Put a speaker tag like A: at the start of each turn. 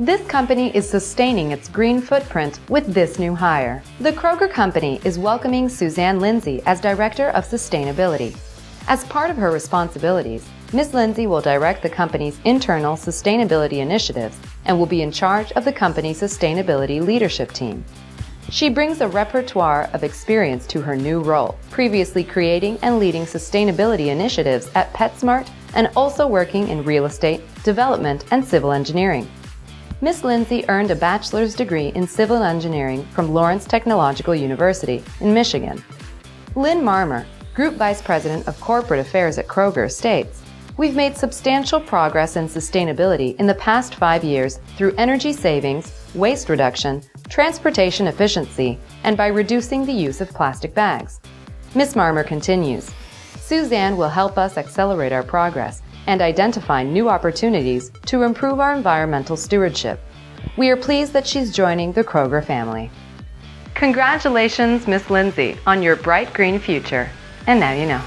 A: This company is sustaining its green footprint with this new hire. The Kroger Company is welcoming Suzanne Lindsay as Director of Sustainability. As part of her responsibilities, Ms. Lindsay will direct the company's internal sustainability initiatives and will be in charge of the company's sustainability leadership team. She brings a repertoire of experience to her new role, previously creating and leading sustainability initiatives at PetSmart and also working in real estate, development, and civil engineering. Ms. Lindsay earned a bachelor's degree in civil engineering from Lawrence Technological University in Michigan. Lynn Marmer, Group Vice President of Corporate Affairs at Kroger, states, "We've made substantial progress in sustainability in the past 5 years through energy savings, waste reduction, transportation efficiency, and by reducing the use of plastic bags." Ms. Marmer continues, "Suzanne will help us accelerate our progress and identify new opportunities to improve our environmental stewardship. We are pleased that she's joining the Kroger family." Congratulations, Ms. Lindsay, on your bright green future. And now you know.